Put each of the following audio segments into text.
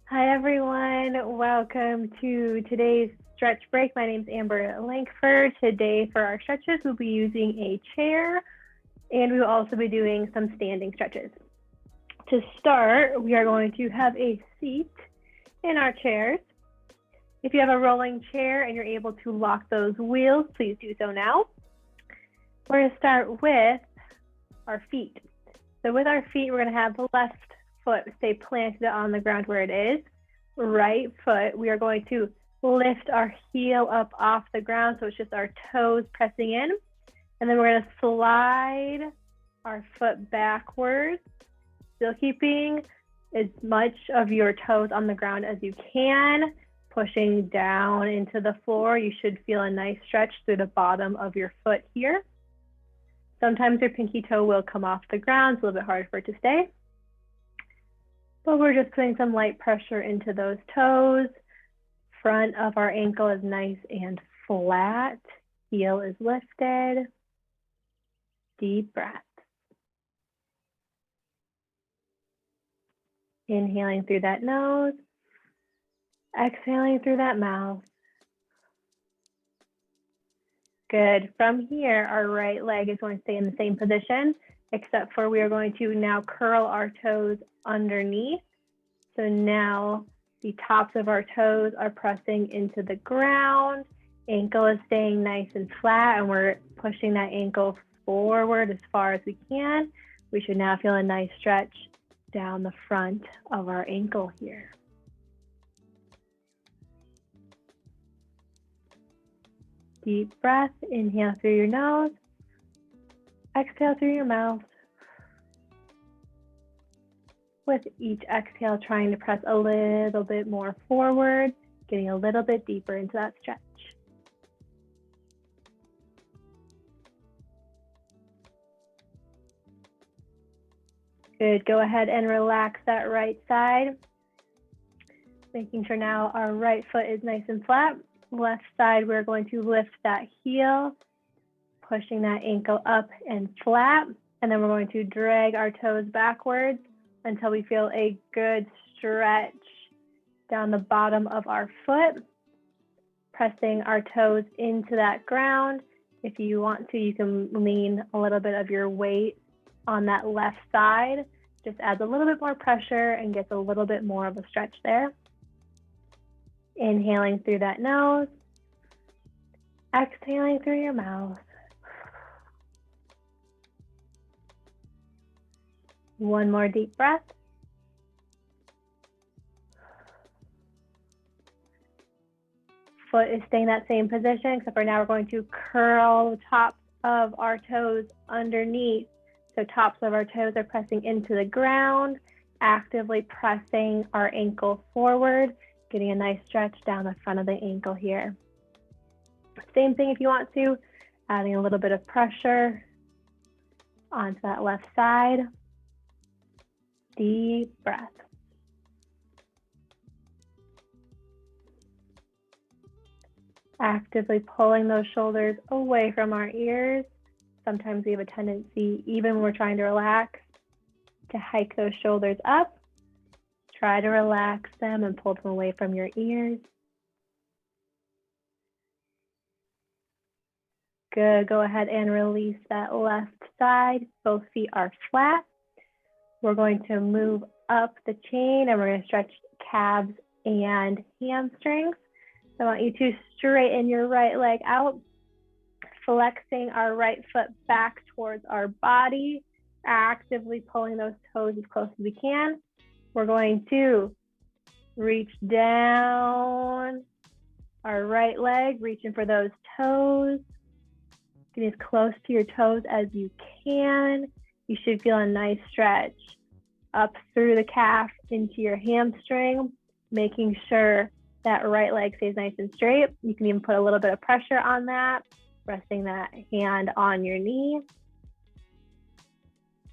Hi, everyone. Welcome to today's stretch break. My name is Amber Lankford. Today, for our stretches, we'll be using a chair and we will also be doing some standing stretches. To start, we are going to have a seat in our chairs. If you have a rolling chair and you're able to lock those wheels, please do so now. We're going to start with our feet. So with our feet, we're going to have the left foot stay planted on the ground where it is. Right foot, we are going to lift our heel up off the ground, so it's just our toes pressing in. And then we're going to slide our foot backwards, still keeping as much of your toes on the ground as you can, pushing down into the floor. You should feel a nice stretch through the bottom of your foot here. Sometimes your pinky toe will come off the ground. It's a little bit hard for it to stay. But we're just putting some light pressure into those toes. Front of our ankle is nice and flat. Heel is lifted. Deep breath. Inhaling through that nose. Exhaling through that mouth. Good. From here, our right leg is going to stay in the same position, except for we are going to now curl our toes underneath. So now the tops of our toes are pressing into the ground. Ankle is staying nice and flat, and we're pushing that ankle forward as far as we can. We should now feel a nice stretch down the front of our ankle here. Deep breath, inhale through your nose, exhale through your mouth. With each exhale, trying to press a little bit more forward, getting a little bit deeper into that stretch. Good, go ahead and relax that right side. Making sure now our right foot is nice and flat. Left side, we're going to lift that heel, pushing that ankle up and flat. And then we're going to drag our toes backwards until we feel a good stretch down the bottom of our foot, pressing our toes into that ground. If you want to, you can lean a little bit of your weight on that left side. Just adds a little bit more pressure and gets a little bit more of a stretch there. Inhaling through that nose, exhaling through your mouth. One more deep breath. Foot is staying in that same position, except for now we're going to curl the tops of our toes underneath. So tops of our toes are pressing into the ground, actively pressing our ankle forward, getting a nice stretch down the front of the ankle here. Same thing if you want to, adding a little bit of pressure onto that left side. Deep breath. Actively pulling those shoulders away from our ears. Sometimes we have a tendency, even when we're trying to relax, to hike those shoulders up. Try to relax them and pull them away from your ears. Good, go ahead and release that left side. Both feet are flat. We're going to move up the chain and we're going to stretch calves and hamstrings. So I want you to straighten your right leg out, flexing our right foot back towards our body, actively pulling those toes as close as we can. We're going to reach down our right leg, reaching for those toes. Get as close to your toes as you can. You should feel a nice stretch up through the calf into your hamstring, making sure that right leg stays nice and straight. You can even put a little bit of pressure on that, resting that hand on your knee.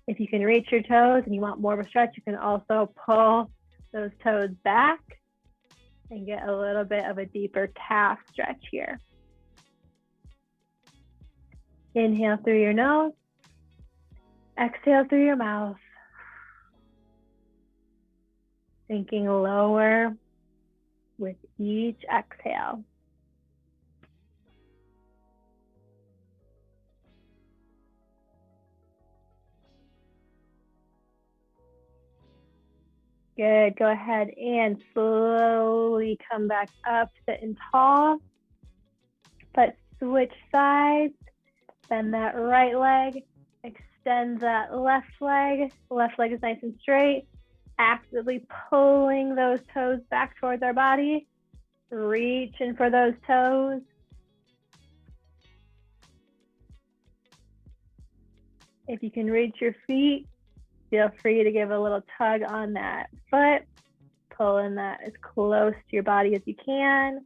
If you can reach your toes and you want more of a stretch, you can also pull those toes back and get a little bit of a deeper calf stretch here. Inhale through your nose, exhale through your mouth. Sinking lower with each exhale. Good. Go ahead and slowly come back up, sitting tall. Let's switch sides. Bend that right leg. Extend that left leg. Left leg is nice and straight. Actively pulling those toes back towards our body. Reaching for those toes. If you can reach your feet, feel free to give a little tug on that foot, pulling that as close to your body as you can,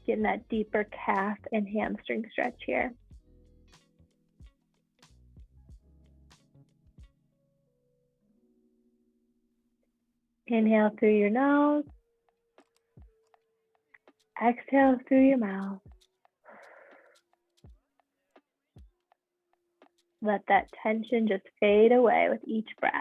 getting that deeper calf and hamstring stretch here. Inhale through your nose, exhale through your mouth. Let that tension just fade away with each breath.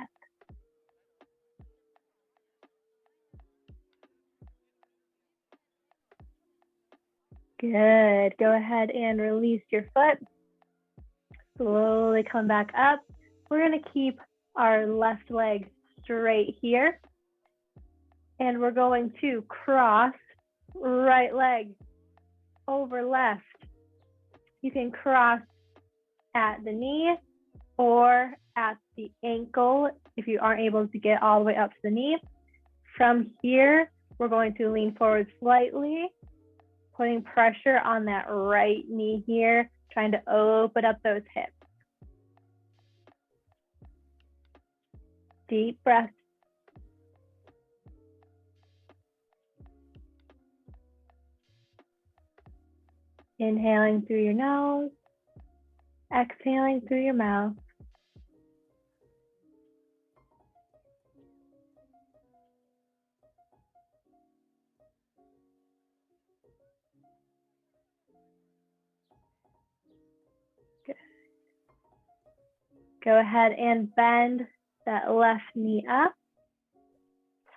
Good. Go ahead and release your foot. Slowly come back up. We're going to keep our left leg straight here. And we're going to cross right leg over left. You can cross at the knee or at the ankle if you aren't able to get all the way up to the knee. From here, we're going to lean forward slightly, putting pressure on that right knee here, trying to open up those hips. Deep breath. Inhaling through your nose, exhaling through your mouth. Good. Go ahead and bend that left knee up.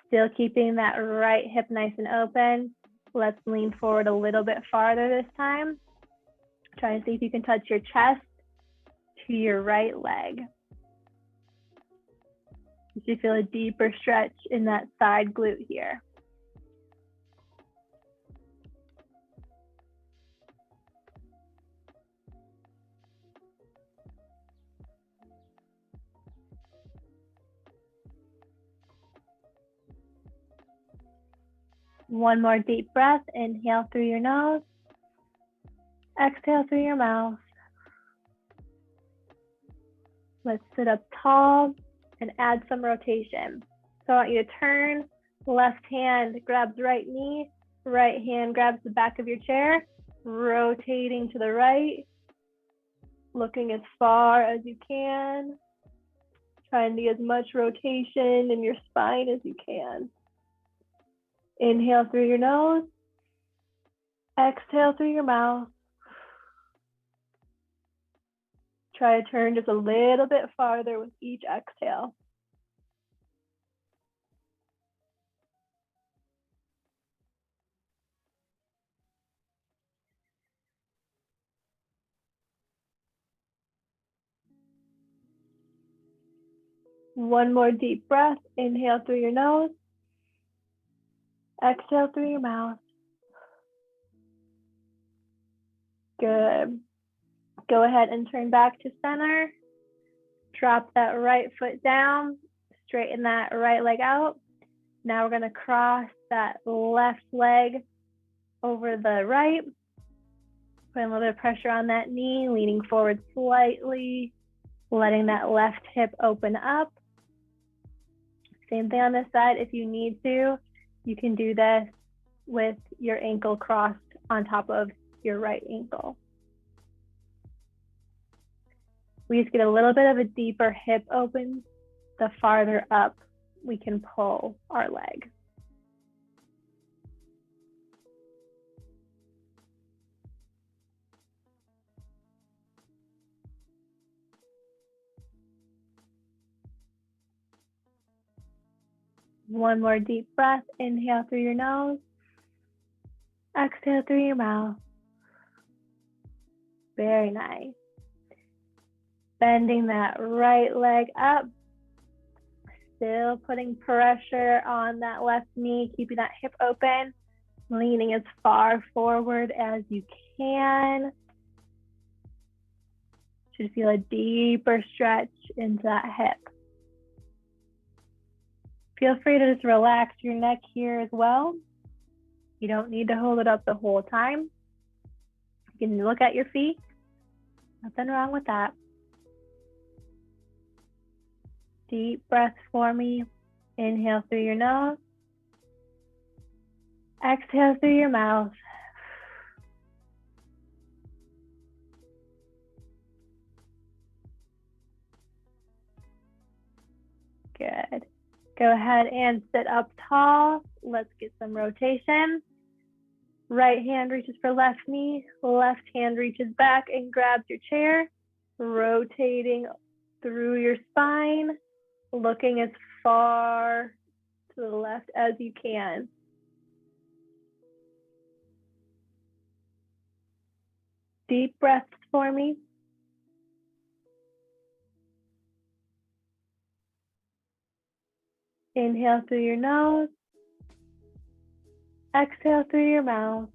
Still keeping that right hip nice and open. Let's lean forward a little bit farther this time. Try and see if you can touch your chest to your right leg. You should feel a deeper stretch in that side glute here. One more deep breath. Inhale through your nose. Exhale through your mouth. Let's sit up tall and add some rotation. So I want you to turn. Left hand grabs right knee. Right hand grabs the back of your chair. Rotating to the right. Looking as far as you can. Trying to get as much rotation in your spine as you can. Inhale through your nose. Exhale through your mouth. Try to turn just a little bit farther with each exhale. One more deep breath. Inhale through your nose. Exhale through your mouth. Good. Go ahead and turn back to center. Drop that right foot down. Straighten that right leg out. Now we're going to cross that left leg over the right. Put a little bit of pressure on that knee, leaning forward slightly, letting that left hip open up. Same thing on this side. If you need to, you can do this with your ankle crossed on top of your right ankle. We just get a little bit of a deeper hip open, the farther up we can pull our leg. One more deep breath. Inhale through your nose. Exhale through your mouth. Very nice. Bending that right leg up. Still putting pressure on that left knee, keeping that hip open, leaning as far forward as you can. Should feel a deeper stretch into that hip. Feel free to just relax your neck here as well. You don't need to hold it up the whole time. You can look at your feet. Nothing wrong with that. Deep breaths for me. Inhale through your nose. Exhale through your mouth. Good. Go ahead and sit up tall. Let's get some rotation. Right hand reaches for left knee. Left hand reaches back and grabs your chair. Rotating through your spine. Looking as far to the left as you can. Deep breaths for me. Inhale through your nose. Exhale through your mouth.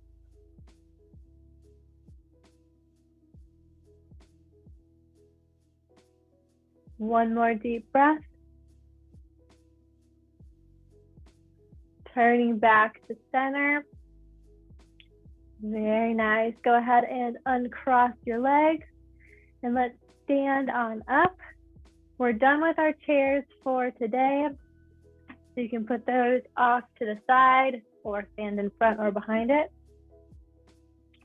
One more deep breath. Turning back to center. Very nice. Go ahead and uncross your legs and let's stand on up. We're done with our chairs for today. So you can put those off to the side or stand in front or behind it.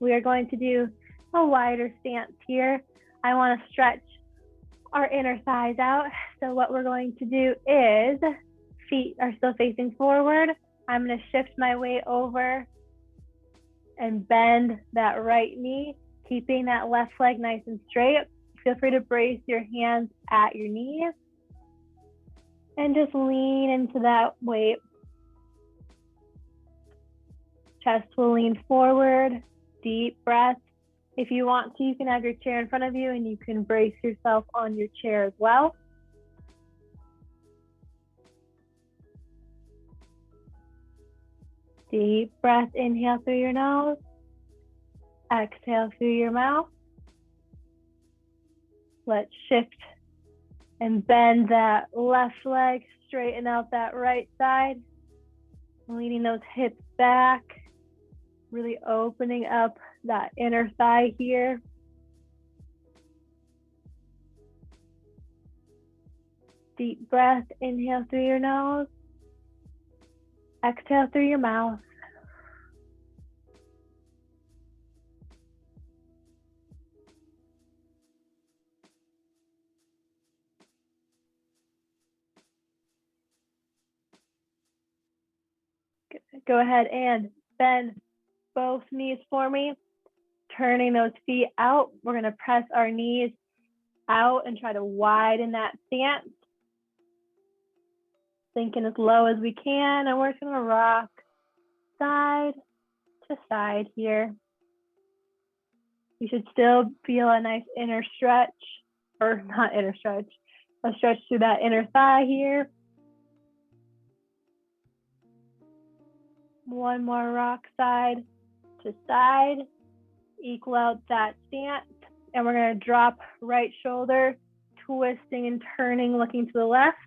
We are going to do a wider stance here. I want to stretch our inner thighs out. So what we're going to do is feet are still facing forward. I'm going to shift my weight over and bend that right knee, keeping that left leg nice and straight. Feel free to brace your hands at your knees and just lean into that weight. Chest will lean forward, deep breath. If you want to, you can have your chair in front of you and you can brace yourself on your chair as well. Deep breath, inhale through your nose, exhale through your mouth. Let's shift and bend that left leg, straighten out that right side, leaning those hips back, really opening up that inner thigh here. Deep breath, inhale through your nose, exhale through your mouth. Go ahead and bend both knees for me, turning those feet out. We're going to press our knees out and try to widen that stance. Sinking as low as we can, and we're just going to rock side to side here. You should still feel a nice inner stretch, or not inner stretch, a stretch through that inner thigh here. One more rock side to side, equal out that stance, and we're going to drop right shoulder, twisting and turning, looking to the left.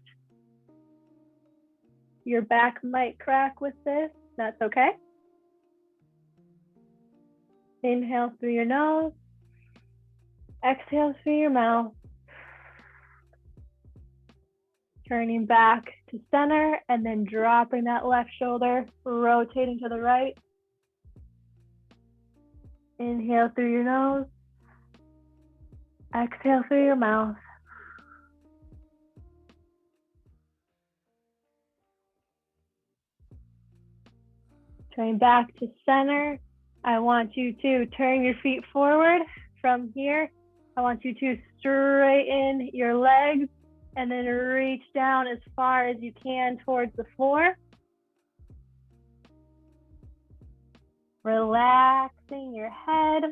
Your back might crack with this, that's okay. Inhale through your nose, exhale through your mouth. Turning back to center and then dropping that left shoulder, rotating to the right. Inhale through your nose, exhale through your mouth. Turning back to center. I want you to turn your feet forward from here. I want you to straighten your legs and then reach down as far as you can towards the floor. Relaxing your head,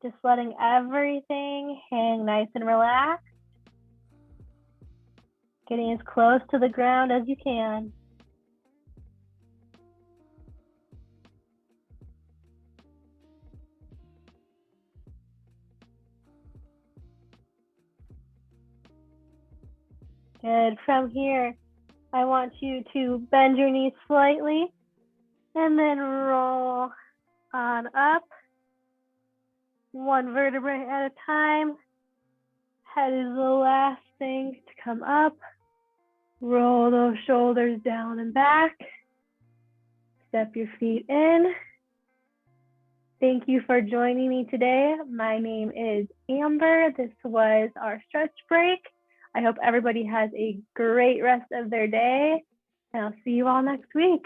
just letting everything hang nice and relaxed, getting as close to the ground as you can. Good. From here, I want you to bend your knees slightly and then roll on up, one vertebrae at a time. Head is the last thing to come up. Roll those shoulders down and back. Step your feet in. Thank you for joining me today. My name is Amber. This was our stretch break. I hope everybody has a great rest of their day, and I'll see you all next week.